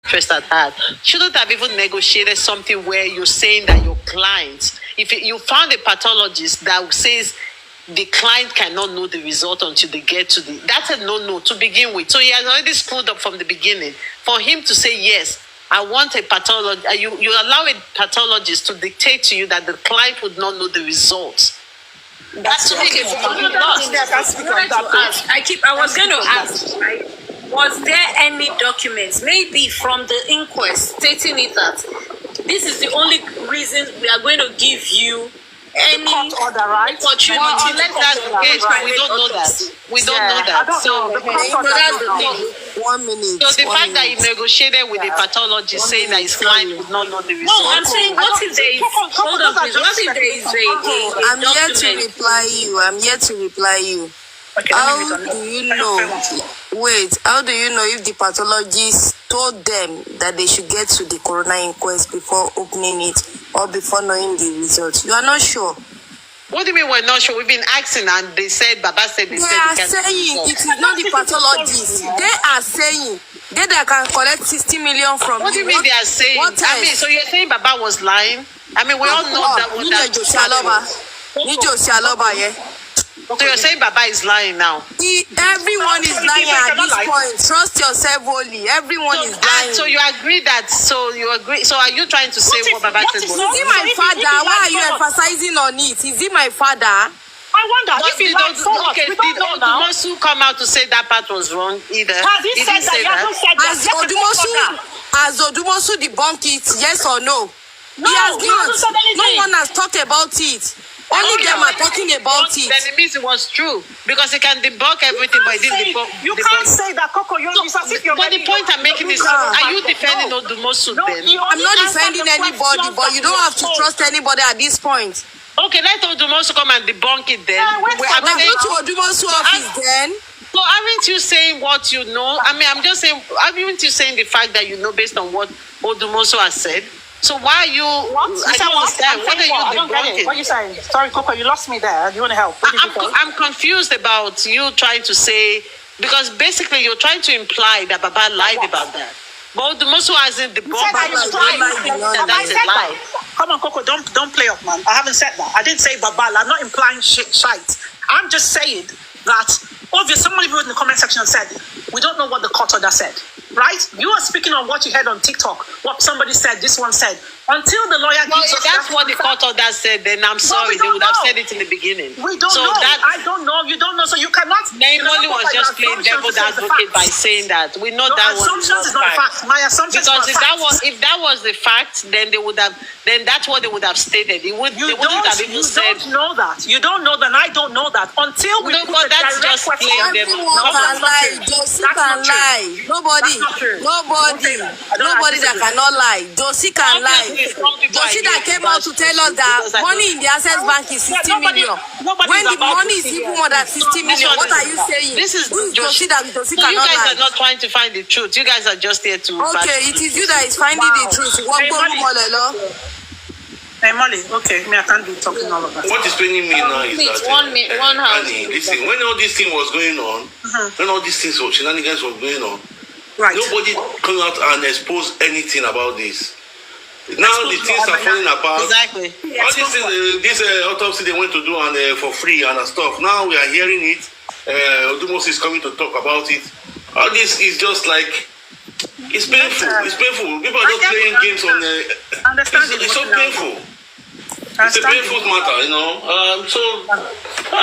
interest at heart. Shouldn't have even negotiated something where you're saying that your client, if you found a pathologist that says the client cannot know the result until they get to that's a no to begin with. So he has already screwed up from the beginning. For him to say, yes, I want a pathologist, you allow a pathologist to dictate to you that the client would not know the results. That's okay. I was going to ask, right? Was there any documents, maybe from the inquest, stating it that this is the only reason we are going to give you any court order, right? opportunity? Unless that's the case, but we don't know that. We don't know that. So that's the thing. 1 minute. So the fact that he negotiated with the pathologist saying that his client would not know the result. No, I'm saying, what if there is? Hold on, please. What if there is a I'm here to reply you. Okay, how do you know? Wait, how do you know if the pathologist told them that they should get to the coroner inquest before opening it or before knowing the results? You are not sure. What do you mean we're not sure? We've been asking and they said, Baba said they are saying it is not the pathologist. They are saying they can collect 60 million from. What do you mean they are saying? I mean, so you're saying Baba was lying? I mean, we all know that. So you're saying Baba is lying now? Everyone is lying at this point. Trust yourself only. Everyone is lying. So you agree that? So you agree? So are you trying to say what Baba said? Is he my father? Why are you emphasizing on it? Is he my father? I wonder if he lied so much. Okay, did Odumosu come out to say that part was wrong either? Has he said that? Has Odumosu debunked it? Yes or no? No, he has not. No one has talked about it. Only them are talking about it. Then it means it was true because he can debunk everything, but he didn't debunk. You can't say that, Coco. But the point I'm making is, are you defending Odumosu then? I'm not defending anybody, but you don't have to trust anybody at this point. Okay, let Odumosu come and debunk it then. I'm going to Odumosu office then. So aren't you saying what you know? I mean, I'm just saying, aren't you saying the fact that you know based on what Odumosu has said? So why are you? What? I don't understand. What are you debunking? What are you saying? Sorry, Coco, you lost me there. Do you want to help? I'm confused about you trying to say, because basically you're trying to imply that Baba lied about that. But Odumosu hasn't debunked that's a lie. Come on, Coco, don't play up, man. I haven't said that. I didn't say Baba. I'm not implying shite. I'm just saying that obviously somebody wrote in the comment section and said, we don't know what the court order said. Right? You are speaking on what you heard on TikTok, what somebody said, this one said. Until the lawyer gives us that's what the court order said, then I'm sorry, they would have said it in the beginning. We don't know. I don't know. You don't know, so you cannot. Naimoli was just playing devil's advocate by saying that. We know that was assumptions is not a fact. My assumption is not a fact. If that was the fact, then they would have. Then that's what they would have stated. They wouldn't have even said. You don't know that. You don't know that. I don't know that until we put the direct question. Everyone can lie. Josie can lie. Nobody that cannot lie. Josie can lie. Josie that came out to tell us that money in the Access Bank is 60 million. When the money is even more than 60 million, what are you saying? This is Josie that Josie cannot lie. You guys are not trying to find the truth. You guys are just here to. Okay, it is you that is finding the truth. Hey, Molly, okay, I can't be talking all of that. What is paining me now is that one house. Listen, when all this thing was going on, when all these things, shenanigans was going on, nobody came out and exposed anything about this. Now the things are falling apart. Exactly. All these things, this autopsy they went to do and for free and stuff. Now we are hearing it. Odumosu is coming to talk about it. All this is just like. It's painful. It's painful. People are just playing games on the. It's so painful. It's a painful matter, you know.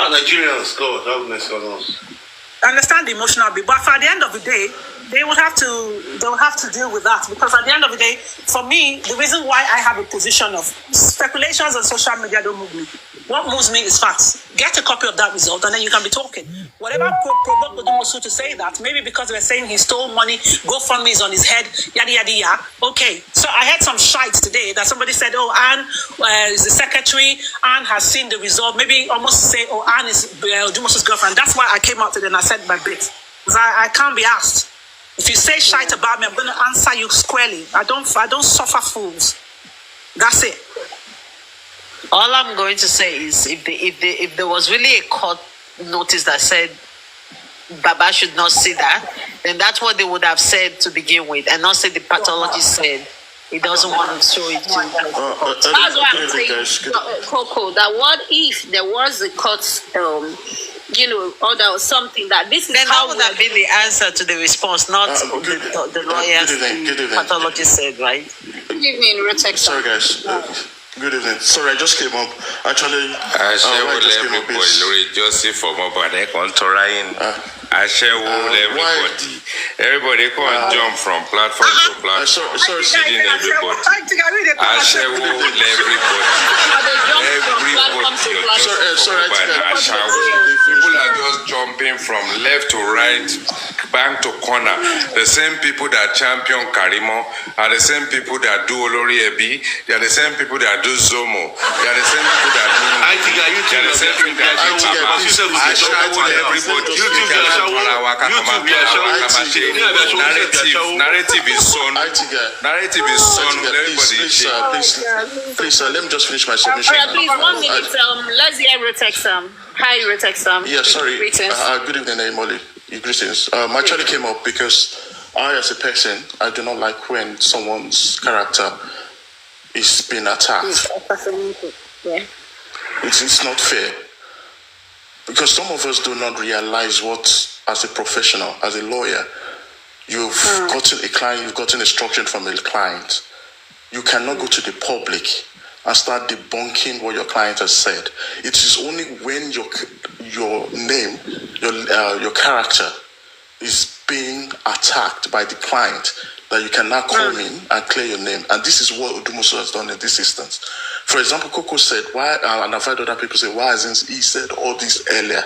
Nigerians, God, have mercy on us. I understand the emotional bit, but at the end of the day, they will have to deal with that, because at the end of the day, for me, the reason why I have a position of speculations on social media don't move me. What moves me is facts. Get a copy of that result and then you can be talking. Whatever provoked Odumosu to say that, maybe because they were saying he stole money, GoFundMe is on his head, yada yada yada. Okay, so I heard some shite today that somebody said, oh, Anne is the secretary, Anne has seen the result. Maybe almost say, oh, Anne is Odumosu's girlfriend. That's why I came out today and I said my bit. Because I can't be asked. If you say shite about me, I'm going to answer you squarely. I don't suffer fools. That's it. All I'm going to say is, if there was really a court notice that said Baba should not see that, then that's what they would have said to begin with, and not say the pathologist said he doesn't want to show it to you. That's why I'm saying, Coco, that what if there was a court, order or something that this is Then how that would have been the answer to the response, not the lawyers, the pathologist said, right? Good evening, Rotex. Sorry, guys. Good evening. Sorry, I just came up. Actually, I share with everybody. Lori Joseph for Mohbad contoring. I share with everybody. Everybody can jump from platform to platform. Sorry, Sitting everybody. I share with everybody. People are just jumping from left to right, bank to corner. The same people that champion Karimo are the same people that do Olori Ebi. They are the same people that do Zomo. They are the same people that do. They are the same people that do Baba. I share with everybody. Narrative is son. Narrative is son. Please, let me just finish my submission. Please, 1 minute. Let's hear Rotex. Hi, Rotex. Yeah, sorry. Greetings. Good evening, Molly. Greetings. I actually came up because I, as a person, I do not like when someone's character is being attacked. Yeah. It's not fair. Because some of us do not realize what, as a professional, as a lawyer, you've gotten a client, you've gotten instruction from a client. You cannot go to the public and start debunking what your client has said. It is only when your name, your character is being attacked by the client that you can now come in and clear your name. And this is what Odumosu has done in this instance. For example, Coco said, why, and I've heard other people say, why hasn't he said all this earlier?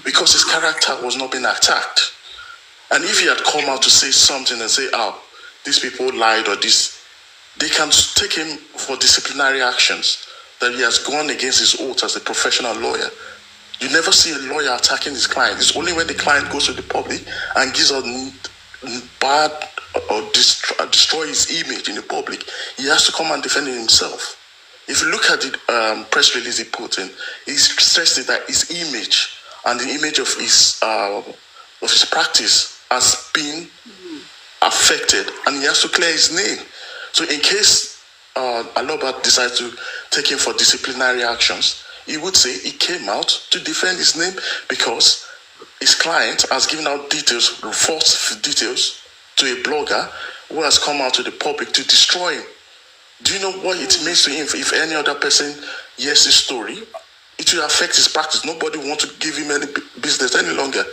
Because his character was not being attacked. And if he had come out to say something and say, these people lied or this, they can take him for disciplinary actions, that he has gone against his oath as a professional lawyer. You never see a lawyer attacking his client. It's only when the client goes to the public and gives out bad or destroy his image in the public, he has to come and defend himself. If you look at the press release he put in, he stressed that his image and the image of his practice has been affected, and he has to clear his name. So in case Aloba decides to take him for disciplinary actions, he would say he came out to defend his name because his client has given out details, false details, to a blogger who has come out to the public to destroy him. Do you know what it means to him if any other person hears his story? It will affect his practice. Nobody wants to give him any business any longer.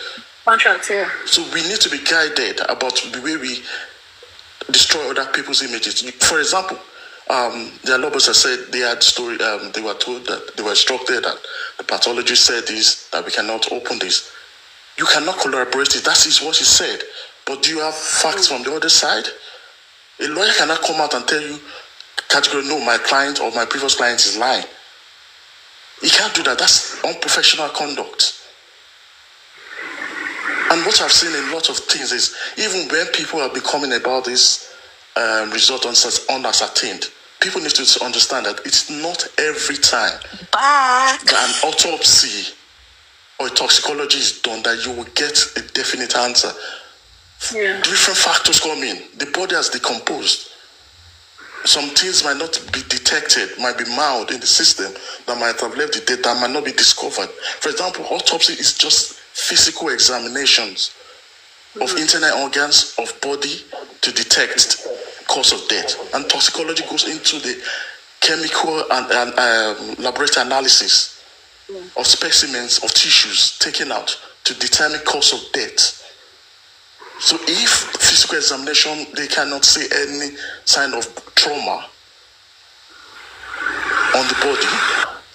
Contract, yeah. So we need to be guided about the way we destroy other people's images. For example, the Alobos have said they had story. They were told that they were instructed that the pathologist said this, that we cannot open this. You cannot collaborate it. That is what she said. But do you have facts from the other side? A lawyer cannot come out and tell you, categorically, no, my client or my previous client is lying. He can't do that. That's unprofessional conduct. And what I've seen in a lot of things is, even when people are becoming about this result unascertained, people need to understand that it's not every time that an autopsy or a toxicology is done that you will get a definite answer. Yeah. Different factors come in. The body has decomposed. Some things might not be detected, might be mild in the system that might have left the data, might not be discovered. For example, autopsy is just physical examinations of internal organs of body to detect cause of death. And toxicology goes into the chemical and laboratory analysis of specimens of tissues taken out to determine cause of death. So if physical examination, they cannot see any sign of trauma on the body,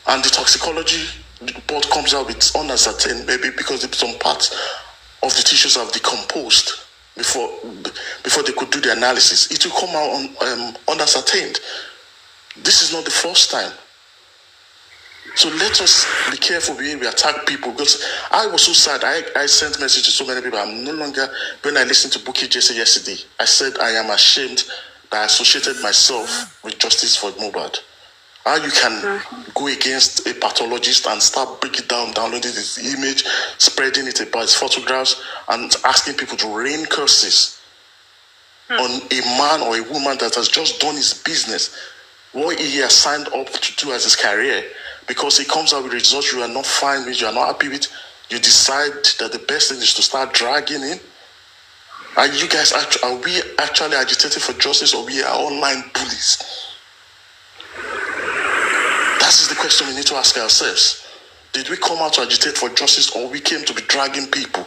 and the toxicology report comes out with unascertained, maybe because some parts of the tissues have decomposed before they could do the analysis, it will come out unascertained. This is not the first time. So let us be careful when we attack people, because I was so sad. I sent messages to so many people. I'm no longer, when I listened to Buki Jesse yesterday, I said I am ashamed that I associated myself with justice for Mohbad. How you can go against a pathologist and start breaking down, downloading his image, spreading it about his photographs, and asking people to rain curses on a man or a woman that has just done his business, what he has signed up to do as his career. Because he comes out with results you are not fine with, you are not happy with, you decide that the best thing is to start dragging in. Are you guys are we actually agitating for justice, or we are online bullies? That is the question we need to ask ourselves. Did we come out to agitate for justice, or we came to be dragging people,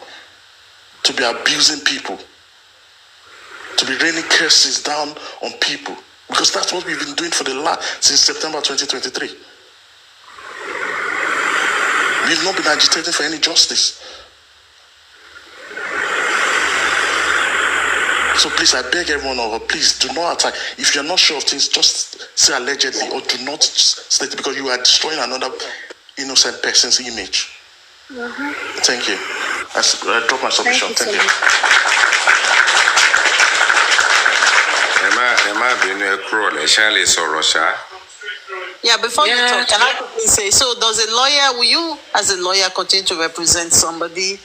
to be abusing people, to be raining curses down on people? Because that's what we've been doing for since September 2023. We've not been agitating for any justice. So please, I beg everyone over, please do not attack. If you're not sure of things, just say allegedly, or do not state it, because you are destroying another innocent person's image. Thank you. I drop my submission. Thank you. Yeah, before you talk, can I quickly say, so does a lawyer, will you as a lawyer continue to represent somebody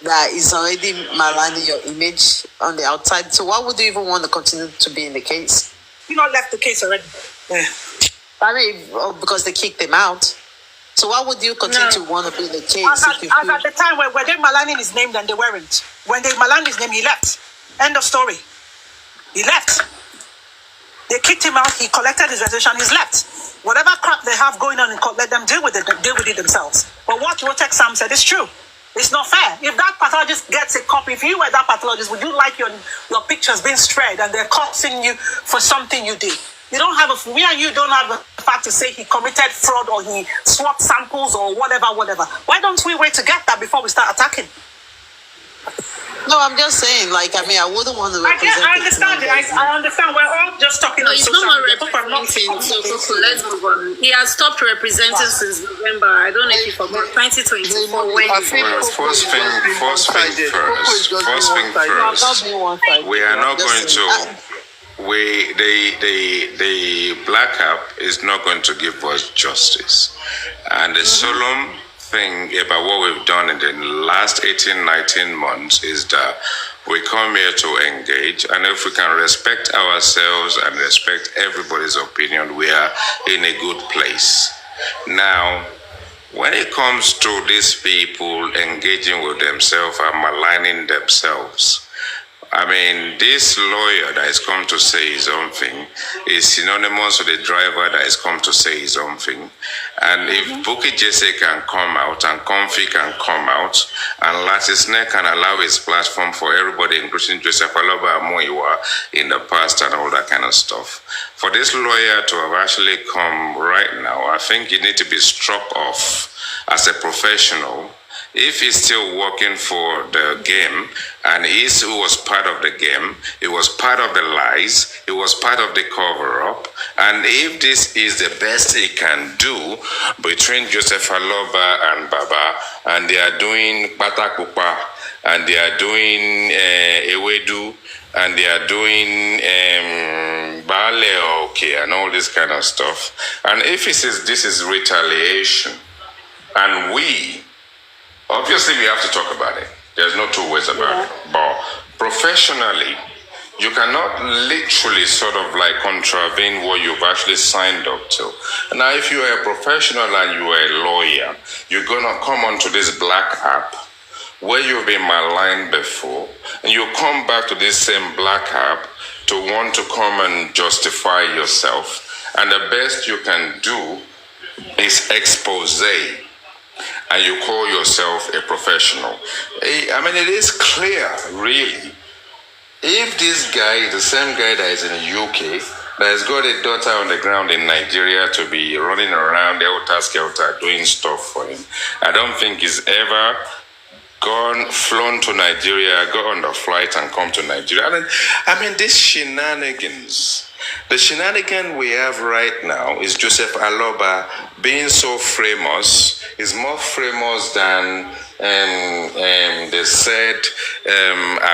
that is already maligning your image on the outside? So why would you even want to continue to be in the case? You not left the case already. Yeah. I mean, because they kicked him out. So why would you continue to want to be in the case? As at the time when they maligning his name, then they weren't. When they maligned his name, he left. End of story. He left. They kicked him out. He collected his resignation. He's left. Whatever crap they have going on in court, let them deal with it themselves. But what Rotek Sam said is true. It's not fair. If that pathologist gets a copy, if you were that pathologist, would you like your pictures being spread and they're cursing you for something you did? You don't have we and you don't have the fact to say he committed fraud or he swapped samples or whatever. Why don't we wait to get that before we start attacking? No, I'm just saying, I wouldn't want to represent. I understand it. I understand. We're all just talking on social media. So let's move on. He has stopped representing since November. I don't know if you forgot. 2024. First thing first. We are not going to. The Black App is not going to give us justice, and the solemn thing about what we've done in the last 18-19 months is that we come here to engage, and if we can respect ourselves and respect everybody's opinion, we are in a good place. Now, when it comes to these people engaging with themselves and maligning themselves, this lawyer that has come to say his own thing is synonymous with the driver that has come to say his own thing. And if Bukky Jesse can come out and Comfy can come out and Latisne can allow his platform for everybody, including Joseph Aloba Amoiwa in the past and all that kind of stuff, for this lawyer to have actually come right now, I think you need to be struck off as a professional. If he's still working for the game, and he was part of the game, he was part of the lies, he was part of the cover-up, and if this is the best he can do between Joseph Aloba and Baba, and they are doing Batakupa, and they are doing Ewedu, and they are doing Bale okay, and all this kind of stuff, and if he says this is retaliation, and obviously, we have to talk about it. There's no two ways about it. But professionally, you cannot literally sort of contravene what you've actually signed up to. Now, if you are a professional and you are a lawyer, you're going to come onto this Black App where you've been maligned before, and you come back to this same Black App to want to come and justify yourself. And the best you can do is expose, and you call yourself a professional. It is clear, really. If this guy is the same guy that is in the UK, that has got a daughter on the ground in Nigeria to be running around helter-skelter doing stuff for him, I don't think he's ever flown to Nigeria, got on the flight and come to Nigeria. These shenanigans. The shenanigan we have right now is Joseph Aloba being so famous, is more famous than the said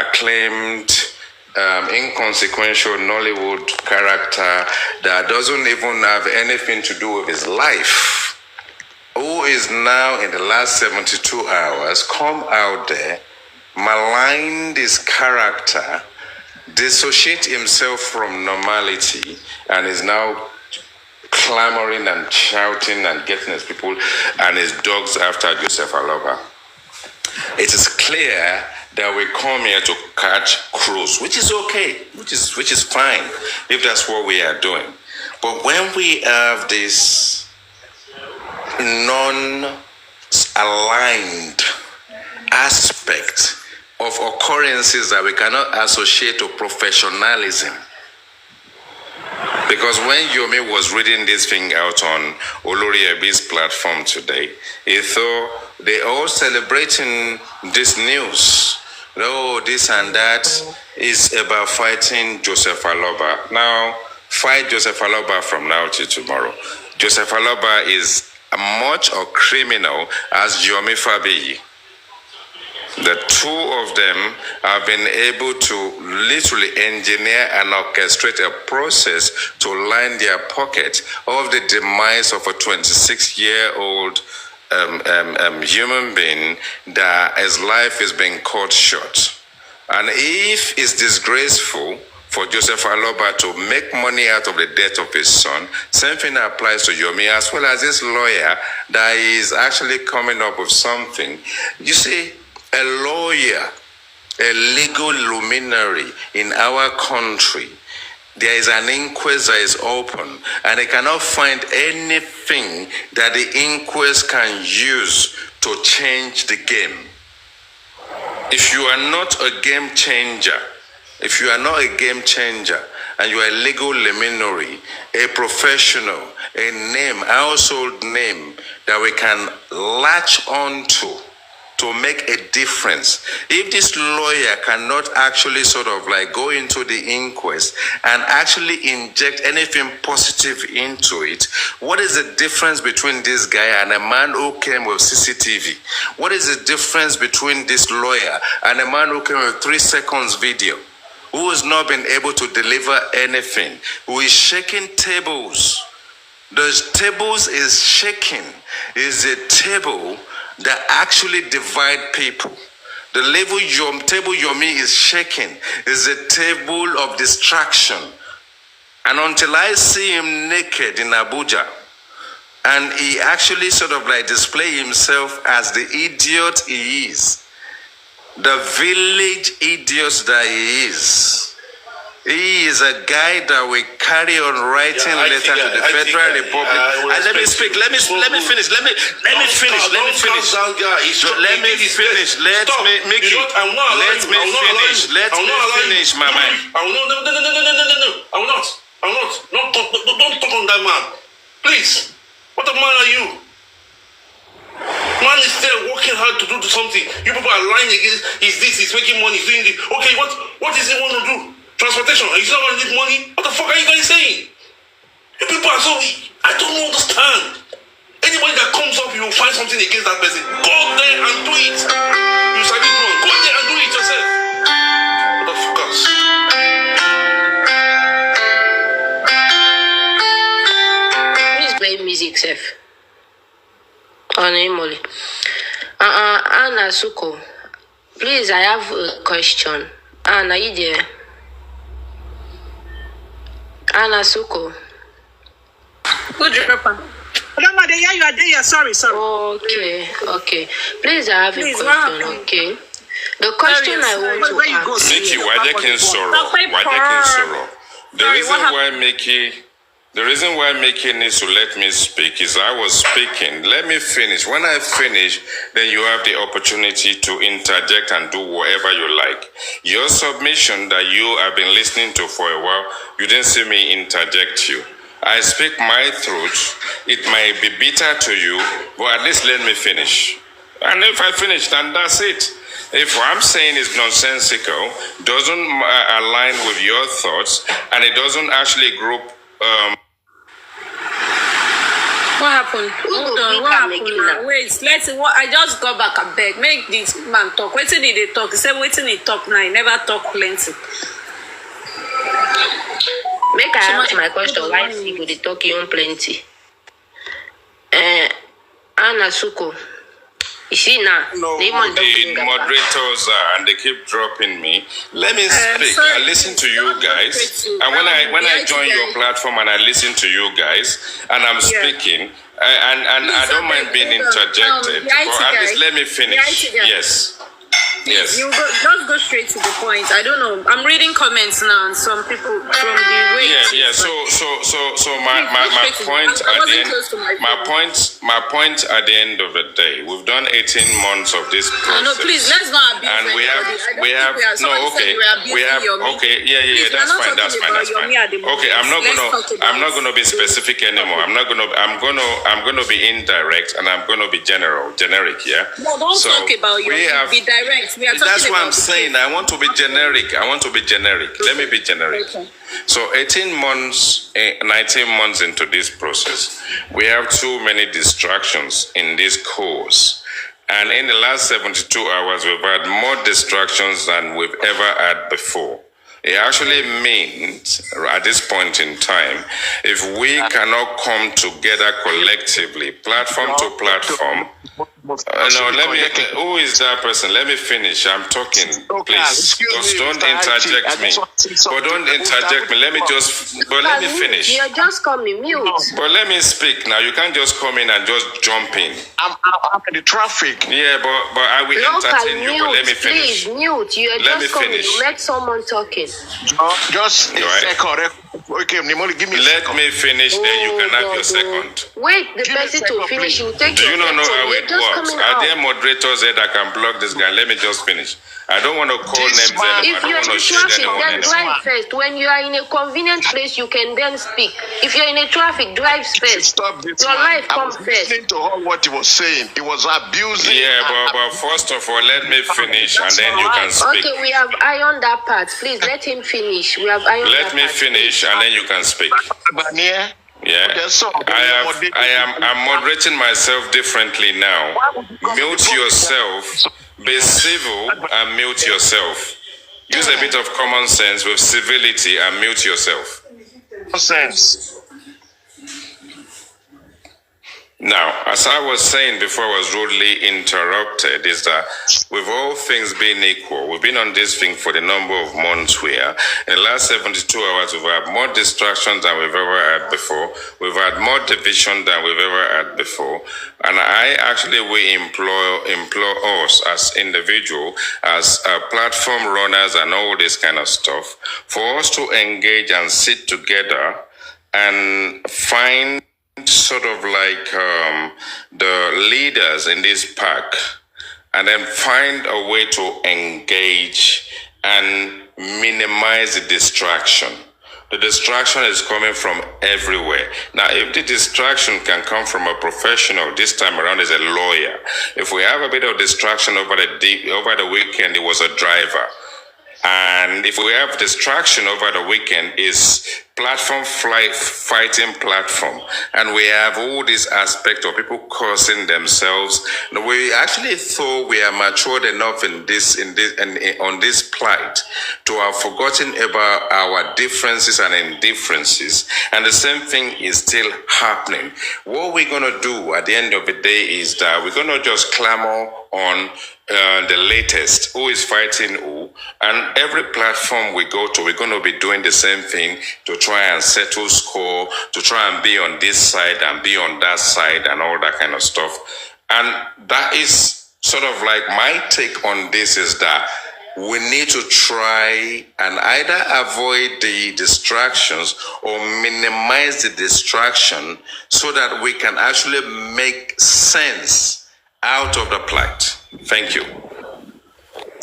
acclaimed inconsequential Nollywood character that doesn't even have anything to do with his life, who is now in the last 72 hours come out there, malign his character, dissociate himself from normality, and is now clamoring and shouting and getting his people and his dogs after Joseph Aloba. It is clear that we come here to catch crows, which is okay, which is fine if that's what we are doing. But when we have this non-aligned aspect of occurrences that we cannot associate to professionalism. Because when Yomi was reading this thing out on Olori Ebi's platform today, he thought they all celebrating this news. Oh, this and that is about fighting Joseph Aloba. Now, fight Joseph Aloba from now till tomorrow. Joseph Aloba is much a criminal as Yomi Fabiyi. The two of them have been able to literally engineer and orchestrate a process to line their pocket of the demise of a 26-year-old human being that his life is being cut short. And if it's disgraceful for Joseph Aloba to make money out of the death of his son, same thing applies to Yomi, as well as this lawyer that is actually coming up with something. You see, a lawyer, a legal luminary in our country, there is an inquest that is open, and they cannot find anything that the inquest can use to change the game. If you are not a game changer, and you are a legal luminary, a professional, a name, household name that we can latch on to make a difference. If this lawyer cannot actually sort of like go into the inquest and actually inject anything positive into it, what is the difference between this guy and a man who came with CCTV? What is the difference between this lawyer and a man who came with 3 seconds video, who has not been able to deliver anything, who is shaking tables? The tables is shaking is a table that actually divide people. The level table Yomi is shaking is a table of distraction. And until I see him naked in Abuja, and he actually sort of like display himself as the idiot he is, the village idiot that he is a guy that will carry on writing letter to the Federal Republic. Let me speak. Let me finish. Let me finish. Let me finish, my man. I will not. Don't talk on that man. Please. What a man are you? Man is there working hard to do something. You people are lying against. He's making money, he's doing this. Okay, what does he want to do? Transportation. He's not going to need money. What the fuck are you guys saying? You people are so weak. I don't understand. Anybody that comes up, you will find something against that person. Go there and do it. You said it wrong. Go there and do it yourself. Motherfuckers. Please play music, Seth. Molly. Anna Suko. Please, I have a question. Anna, you there? Anna Suko. Good job. No, yeah, you are there. Sorry. Okay. Please, I have a question, okay? The question I want to ask. Mickey, why they can sorrow? The reason why Mickey needs to let me speak is I was speaking. Let me finish. When I finish, then you have the opportunity to interject and do whatever you like. Your submission that you have been listening to for a while, you didn't see me interject you. I speak my truth. It might be bitter to you, but at least let me finish. And if I finish, then that's it. If what I'm saying is nonsensical, doesn't align with your thoughts, and it doesn't actually group... What happened? Hold on, what happened now? Wait, let's see. I just got back a beg. Make this man talk. Waiting did they talk? He said waiting he talk now. He never talk plenty. Make I ask my question. Why is he go dey talk him own plenty? Anna Suko. You see now, No, the moderators and they keep dropping me. Let me speak. Sorry, I listen to you guys, and when I join your platform and I listen to you guys, and I'm speaking, and I don't mind being interjected, but at least let me finish. Yes. Yes. You just go straight to the point. I don't know. I'm reading comments now, and some people from the way. Yeah. So my point at the end. My point at the end of the day. We've done 18 months of this process. No, please, let's not abuse and we have. Yeah. That's fine. Okay, I'm not gonna be specific anymore. I'm gonna be indirect, and I'm gonna be generic. Yeah. No, don't talk about your. Be direct. That's what I'm saying. I want to be generic. Let me be generic. Okay. So 18 months, 19 months into this process, we have too many distractions in this course. And in the last 72 hours, we've had more distractions than we've ever had before. It actually means, at this point in time, if we cannot come together collectively, platform to platform, who is that person? Let me finish. I'm talking. Please. Don't interject me. But don't interject me. Let me finish. You're just coming, mute. But let me speak now. You can't just come in and just jump in. I'm in the traffic. Yeah, but I will entertain you. But let me finish. Please, mute. You're just coming. You met someone talking. Just a second. Okay, Nimoli, give me a second. Let me finish, then you can have your second. Wait, the person to finish, you take your second. Do you not know how it works? Are there moderators here that can block this guy? Let me just finish. I don't want to call names anymore. If you're in traffic, then drive first. When you are in a convenient place, you can then speak. If you're in a traffic, drive first. Stop this. Your life comes first. Listening to what he was saying. He was abusing. Yeah, but first of all, let me finish, and then you can speak. Okay, we have ironed that part. Please let him finish. We have ironed that part. Let me finish, and then you can speak. Yeah, I'm moderating myself differently now. Mute yourself, be civil, and mute yourself. Use a bit of common sense with civility and mute yourself. Sense. Now, as I was saying before I was rudely interrupted, is that with all things being equal, we've been on this thing for the number of months where in the last 72 hours, we've had more distractions than we've ever had before. We've had more division than we've ever had before. And I actually will implore us as individuals, as platform runners and all this kind of stuff, for us to engage and sit together and find sort of like the leaders in this pack, and then find a way to engage and minimize the distraction. The distraction is coming from everywhere. Now, if the distraction can come from a professional, this time around is a lawyer. If we have a bit of distraction over the weekend, it was a driver. And if we have distraction over the weekend, is platform fighting platform, and we have all this aspect of people cursing themselves. We actually thought we are matured enough on this plight to have forgotten about our differences and indifferences, and the same thing is still happening. What we're gonna do at the end of the day is that we're gonna just clamor on the latest, who is fighting who, and every platform we go to, we're going to be doing the same thing to try and settle score, to try and be on this side and be on that side and all that kind of stuff. And that is sort of like my take on this, is that we need to try and either avoid the distractions or minimize the distraction so that we can actually make sense out of the plight. Thank you.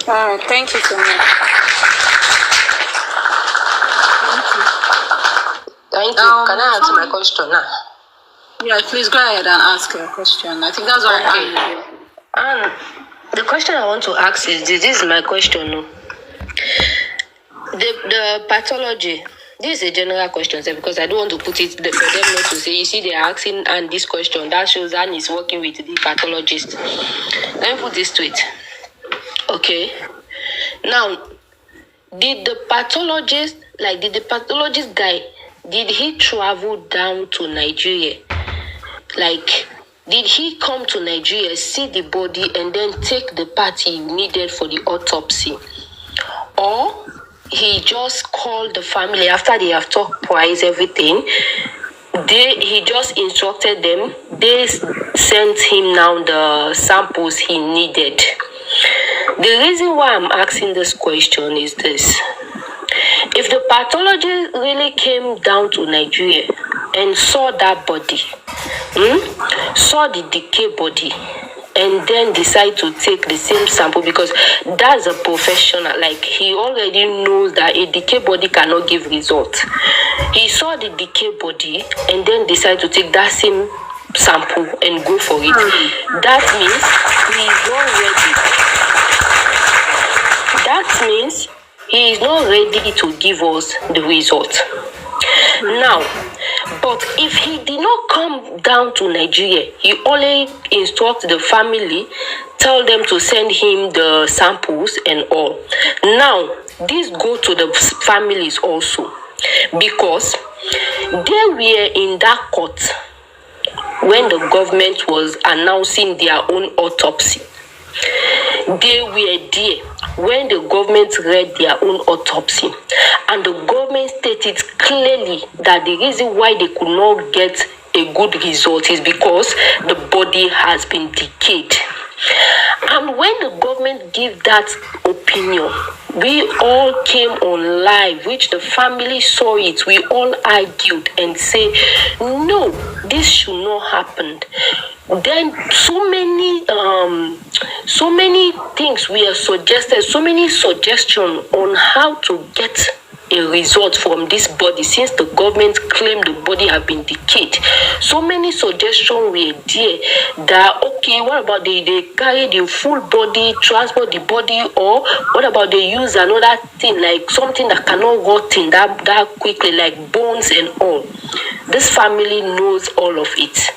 Thank you so much. Thank you. Can I answer my question now? Yeah, please go ahead and ask your question. I think that's what And the question I want to ask is this is my question. No? The pathology. This is a general question, sir, because I don't want to put it for them not to say, you see, they're asking and this question, that shows Anne is working with the pathologist. Let me put this to it. Okay. Now, did the pathologist like, did the pathologist guy, did he travel down to Nigeria? Like, did he come to Nigeria, see the body, and then take the part he needed for the autopsy? Or he just called the family after they have talked twice, everything. He just instructed them. They sent him now the samples he needed. The reason why I'm asking this question is this. If the pathologist really came down to Nigeria and saw that body, saw the decay body, and then decide to take the same sample, because that's a professional, like, he already knows that a decay body cannot give result. He saw the decay body and then decide to take that same sample and go for it. That means he is not ready. That means he is not ready to give us the result. Now, but if he did not come down to Nigeria, he only instructs the family, tell them to send him the samples and all. Now, this go to the families also, because they were in that court when the government was announcing their own autopsy. They were there when the government read their own autopsy, and the government stated clearly that the reason why they could not get a good result is because the body has been decayed. And when the government gave that opinion, we all came on live, which the family saw it. We all argued and say, no, this should not happen. Then so many things were suggested, so many suggestions on how to get a result from this body, since the government claimed the body have been decayed. So many suggestions were there that, okay, what about they carry the full body, transport the body, or what about they use another thing, like something that cannot rot in that quickly, like bones and all. This family knows all of it,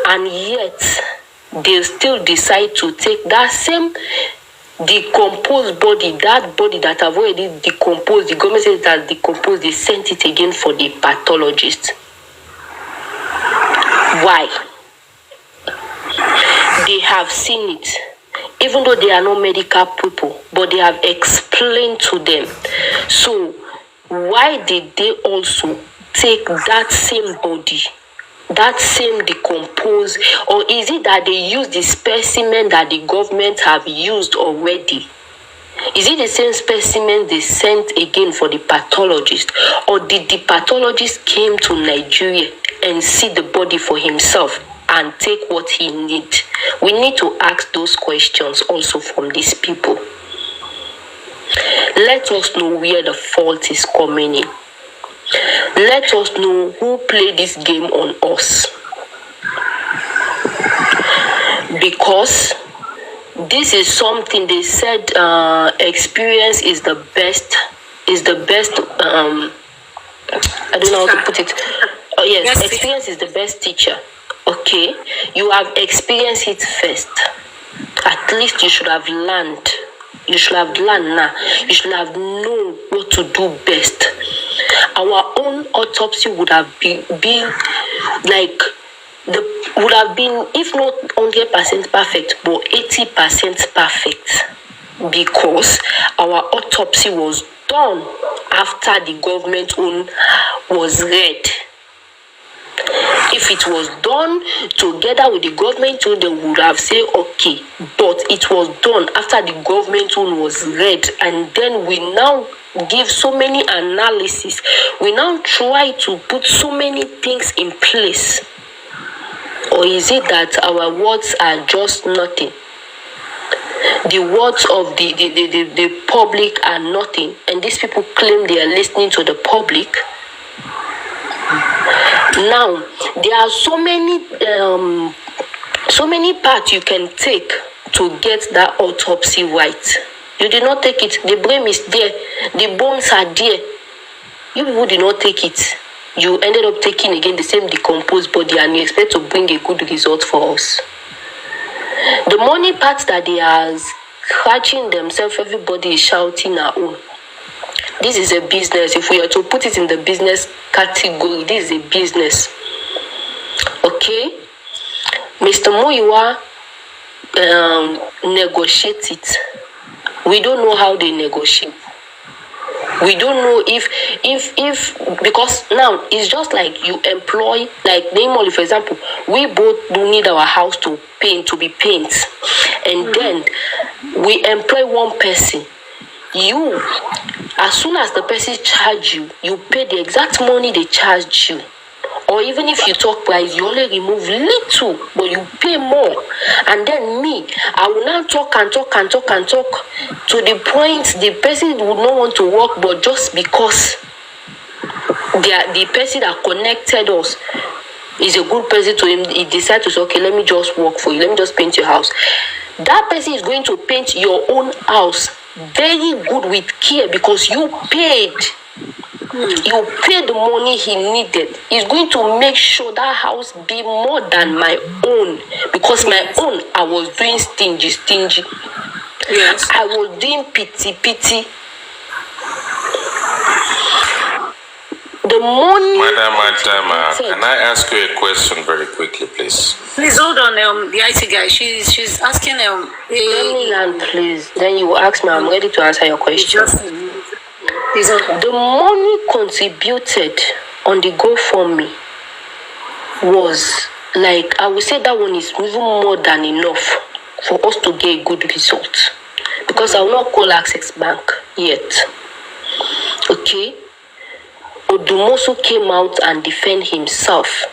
and yet they still decide to take that same decomposed body, that body that have already decomposed. The government says that decomposed, they sent it again for the pathologist. Why? They have seen it, even though they are not medical people, but they have explained to them. So why did they also take that same body, that same decomposed, or is it that they use the specimen that the government have used already? Is it the same specimen they sent again for the pathologist, or did the pathologist came to Nigeria and see the body for himself and take what he need? We need to ask those questions also from these people. Let us know where the fault is coming in. Let us know who played this game on us. Because this is something they said, experience is the best, I don't know how to put it. Oh yes, experience is the best teacher. Okay, you have experienced it first. At least you should have learned. You should have learned now. You should have known what to do best. Our own autopsy would have been like, would have been, if not 100% perfect, but 80% perfect, because our autopsy was done after the government own was read. If it was done together with the government own, they would have said okay, but it was done after the government own was read, and then we now give so many analysis. We now try to put so many things in place. Or is it that our words are just nothing? The words of the public are nothing, and these people claim they are listening to the public. Now, there are so many parts you can take to get that autopsy right. You did not take it. The brain is there. The bones are there. You people did not take it. You ended up taking again the same decomposed body, and you expect to bring a good result for us. The money part that they are scratching themselves, everybody is shouting our own. This is a business. If we are to put it in the business category, this is a business. Okay? Mr. Muyiwa negotiate it. We don't know how they negotiate. We don't know if because now it's just like you employ, like namely, for example, we both do need our house to be paint, and then we employ one person. You, as soon as the person charge you, you pay the exact money they charge you. Or even if you talk price, you only remove little, but you pay more. And then me, I will now talk to the point the person would not want to work, but just because the person that connected us is a good person to him, he decides to say, okay, let me just work for you, let me just paint your house. That person is going to paint your own house very good with care because you paid. You paid the money he needed. He's going to make sure that house be more than my own. Because my own, I was doing stingy. Yes. I was doing pity. The money... Madam, can I ask you a question very quickly, please? Please hold on, the IT guy. She's asking Let me land, please. Then you will ask me. I'm ready to answer your question. The money contributed on the GoFundMe was like, I would say that one is even more than enough for us to get a good result. Because I will not call Access Bank yet. Okay? Odumosu came out and defend himself.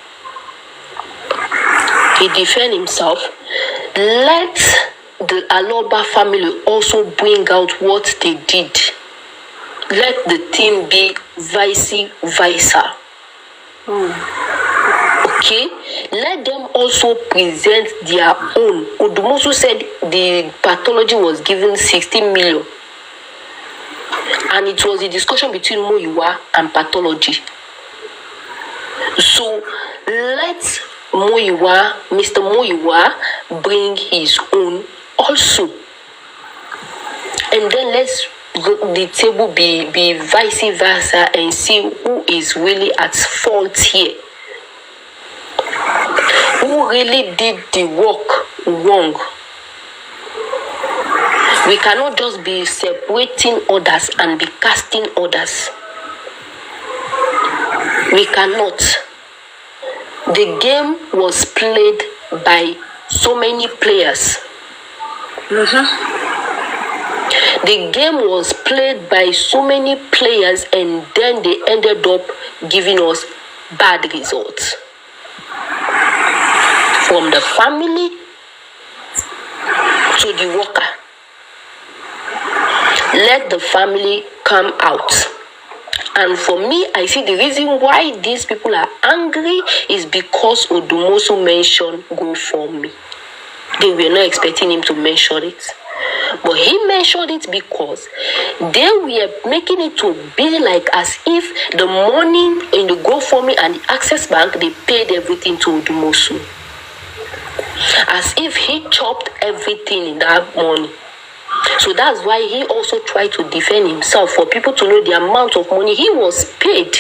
He defend himself. Let the Aloba family also bring out what they did. Let the team be vice versa. Okay? Let them also present their own. Odumosu said the pathology was given 16 million. And it was a discussion between Muyiwa and pathology. So let Mr. Muyiwa bring his own also. And then let's the table be vice versa and see who is really at fault here. Who really did the work wrong? We cannot just be separating others and be casting others. We cannot. The game was played by so many players. The game was played by so many players, and then they ended up giving us bad results. From the family to the worker. Let the family come out. And for me, I see the reason why these people are angry is because Odumosu mentioned GoFundMe. They were not expecting him to mention it. But he mentioned it because they were making it to be like as if the money in the GoFundMe and the Access Bank, they paid everything to Odumosu. As if he chopped everything in that money. So that's why he also tried to defend himself for people to know the amount of money he was paid.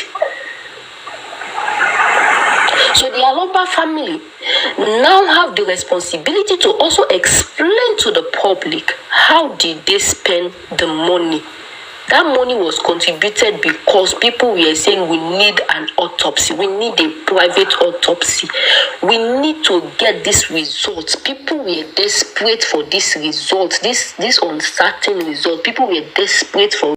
So the Aloba family now have the responsibility to also explain to the public how did they spend the money. That money was contributed because people were saying we need an autopsy. We need a private autopsy. We need to get this result. People were desperate for this result, this uncertain result. People were desperate for